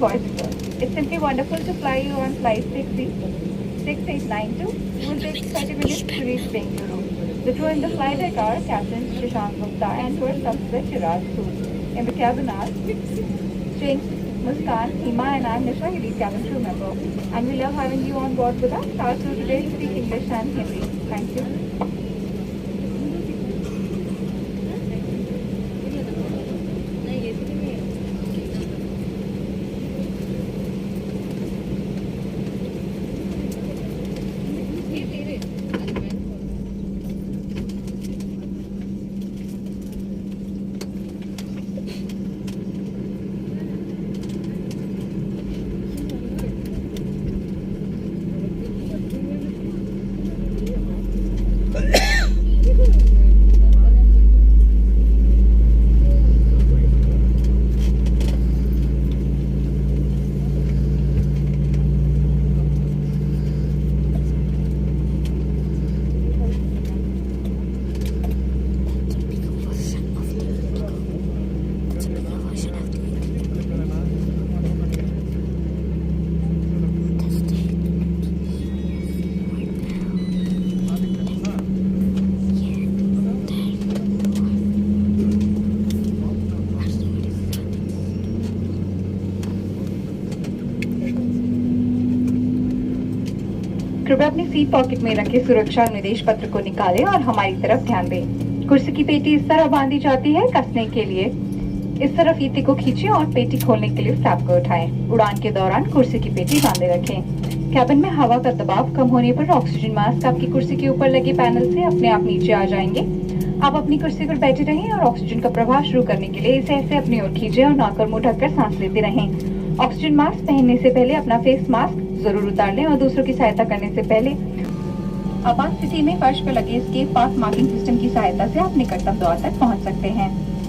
voice first. It's simply wonderful to fly you on flight 6892. It will take 30 minutes to reach Bengaluru. The crew in the flight deck are Captain Shashank Gupta and First Officer Chirag Sood. In the cabin are James, Muskan, Hima and I am Nisha, your lead cabin crew member. And we love having you on board with us. Our crew today speak English and Hindi. Thank you. कृपया अपनी seat pocket में रखे सुरक्षा निर्देश पत्र को निकालें और हमारी तरफ ध्यान दें। कुर्सी की पेटी इस तरह बांधी जाती है कसने के लिए। इस तरह फीते को खींचें और पेटी खोलने के लिए फ्लैप को उठाएं। उड़ान के दौरान कुर्सी की पेटी बांधे रखें। कैबिन में हवा का दबाव कम होने पर ऑक्सीजन मास्क आपकी कुर्सी के ऊपर लगे पैनल से अपने आप नीचे आ जाएंगे। आप अपनी कुर्सी पर बैठे रहें और ऑक्सीजन का प्रवाह शुरू करने के लिए इसे ऐसे अपनी ओर खींचे और नाक और मुंह ढककर सांस लेते रहें। ऑक्सीजन मास्क पहनने से पहले अपना फेस मास्क जरूर उतार लें और दूसरों की सहायता करने से पहले आपात स्थिति में फर्श पर लगे एस्केप पाथ मार्किंग सिस्टम की सहायता से आप निकटतम द्वार तक पहुंच सकते हैं।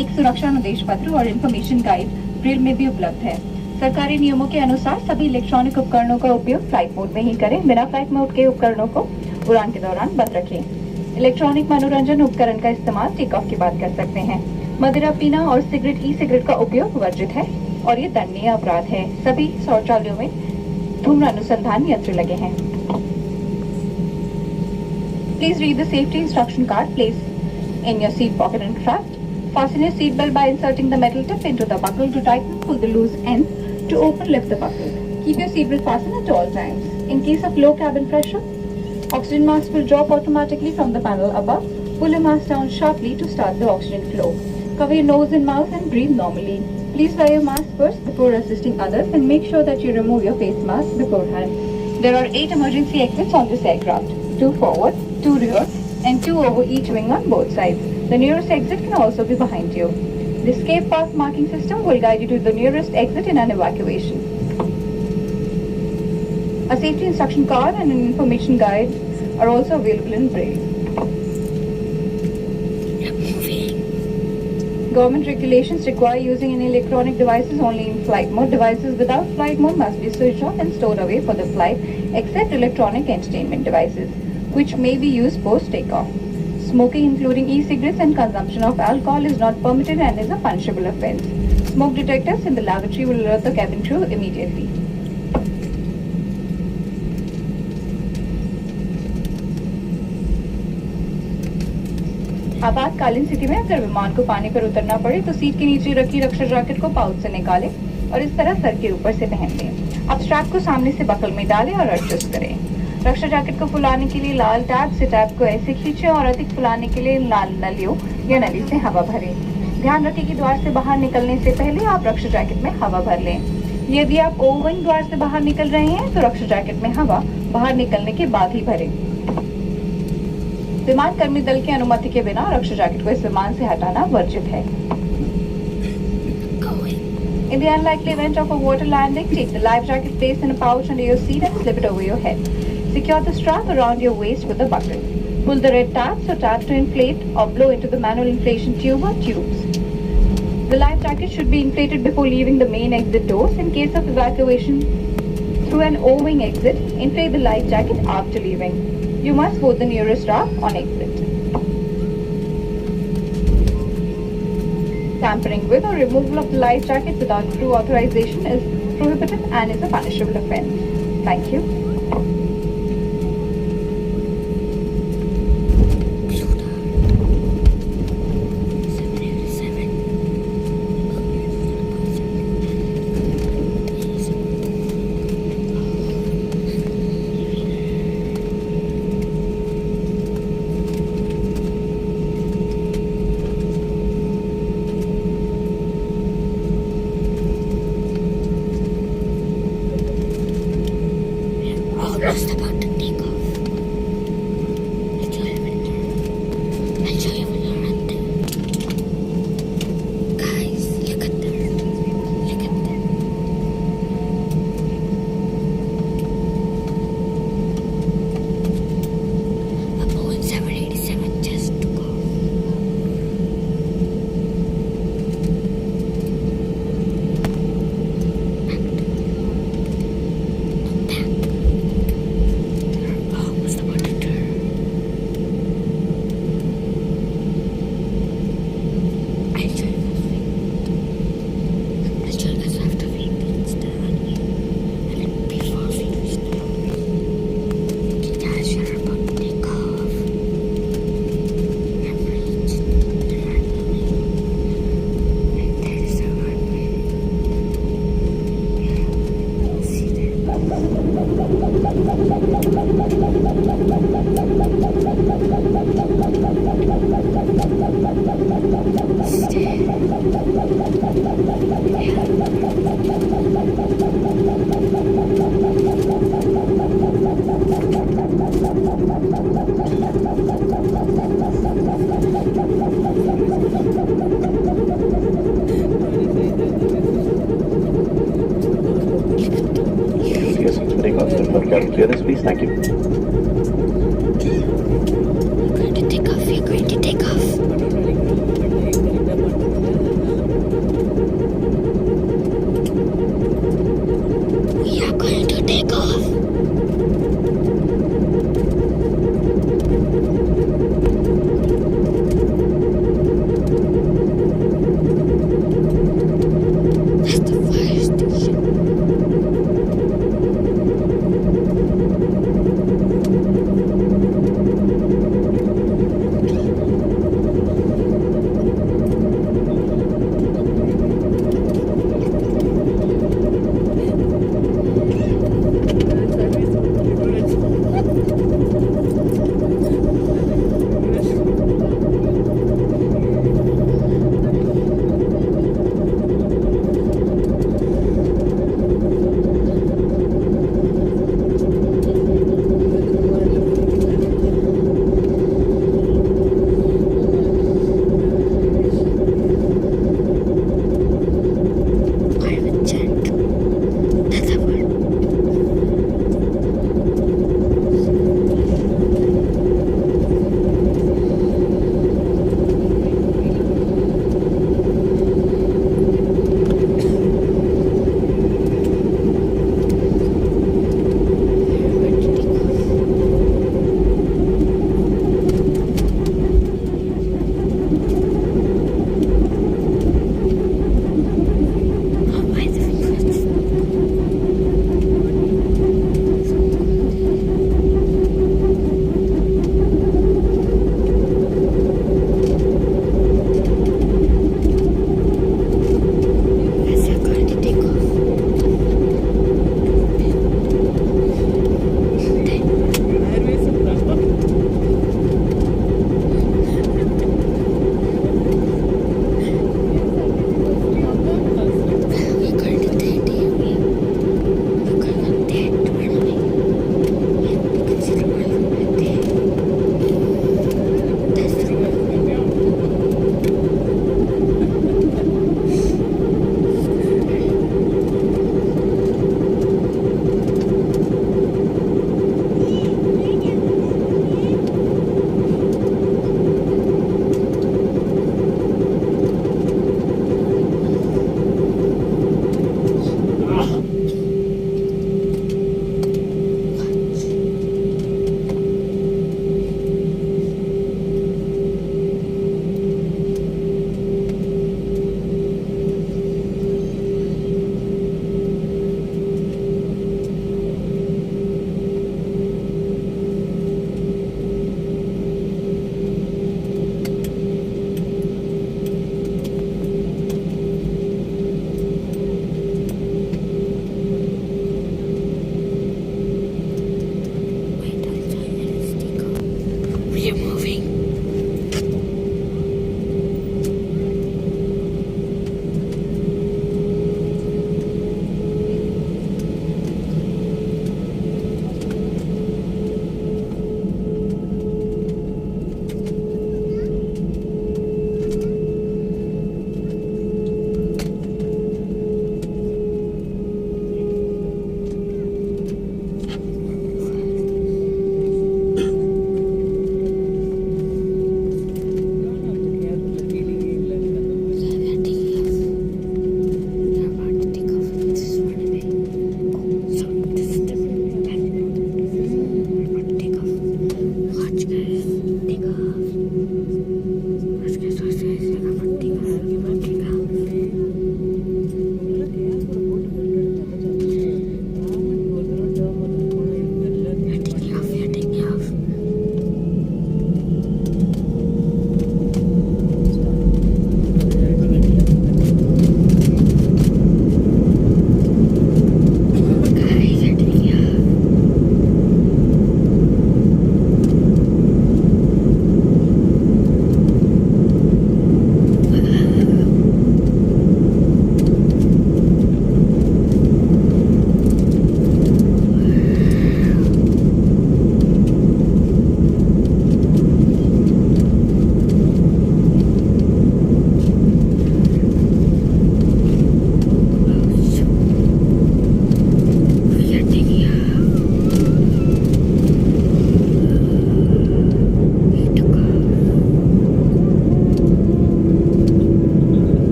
एक सुरक्षा निर्देश पत्र और इन्फॉर्मेशन गाइड ब्रेल में भी उपलब्ध है। सरकारी नियमों के अनुसार सभी इलेक्ट्रॉनिक उपकरणों का उपयोग फ्लाइट मोड में ही करें। बिना फ्लाइट मोड के उपकरणों को उड़ान के दौरान बंद रखें। इलेक्ट्रॉनिक मनोरंजन उपकरण का इस्तेमाल टेक ऑफ के बाद कर सकते हैं। मदिरा पीना और ई सिगरेट का उपयोग वर्जित है और ये दंडनीय अपराध है। सभी शौचालयों में धूम्र अनुसंधान यंत्र लगे हैं। Please read the safety instruction card placed in your seat pocket and strap. Fasten your seat belt by inserting the metal tip into the buckle to tighten, pull the loose ends to open, lift the buckle. Keep your seat belt fastened at all times. In case of low cabin pressure, oxygen mask will drop automatically from the panel above. Pull your mask down sharply to start the oxygen flow. Cover your nose and mouth and breathe normally. Please wear your mask first before assisting others and make sure that you remove your face mask beforehand. There are 8 emergency exits on this aircraft, 2 forward, 2 rear and 2 over each wing on both sides. The nearest exit can also be behind you. The escape path marking system will guide you to the nearest exit in an evacuation. A safety instruction card and an information guide are also available in Braille. Government regulations require using any electronic devices only in flight mode. Devices without flight mode must be switched off and stored away for the flight, except electronic entertainment devices, which may be used post takeoff. Smoking, including e-cigarettes and consumption of alcohol, is not permitted and is a punishable offence. Smoke detectors in the lavatory will alert the cabin crew immediately. आपातकालीन स्थिति में अगर विमान को पानी पर उतरना पड़े तो सीट के नीचे रखी रक्षा जैकेट को पाउच से निकालें और इस तरह सर के ऊपर से पहन लें। अब स्ट्रैप को सामने से बकल में डालें और एडजस्ट करें। रक्षा जैकेट को फुलाने के लिए लाल टैब से टैब को ऐसे खींचें और अधिक फुलाने के लिए लाल नलियों या नली से हवा भरें। ध्यान रखें कि द्वार से बाहर निकलने से पहले आप रक्षा जैकेट में हवा भर लें। यदि आप ओवरविंग द्वार से बाहर निकल रहे हैं तो रक्षा जैकेट में हवा बाहर निकलने के बाद ही भरें। विमान कर्मी दल की अनुमति के बिना रक्षा जैकेट को इस विमान से हटाना वर्जित है। In the unlikely event of a water landing, take the life jacket placed in a pouch under your seat and slip it over your head. Secure the strap around your waist with a buckle. Pull the red tabs or tabs to inflate or blow into the manual inflation tube or tubes. The life jacket should be inflated before leaving the main exit doors. In case of evacuation through an O-wing exit, inflate the life jacket after leaving. You must hold the nearest strap on exit. Tampering with or removal of the life jacket without crew authorization is prohibited and is a punishable offence. Thank you. Almost about to take off. I'll show you when you're at there. Guys, look at that. Look at that. A Boeing 787 just took off. Almost about to turn. I'll show you guys after we reach the runway. And before we reach the runway. Okay guys, we're about to take off. I've reached the runway. And there is the runway. See Yes, take off. Clear this, please. Thank you.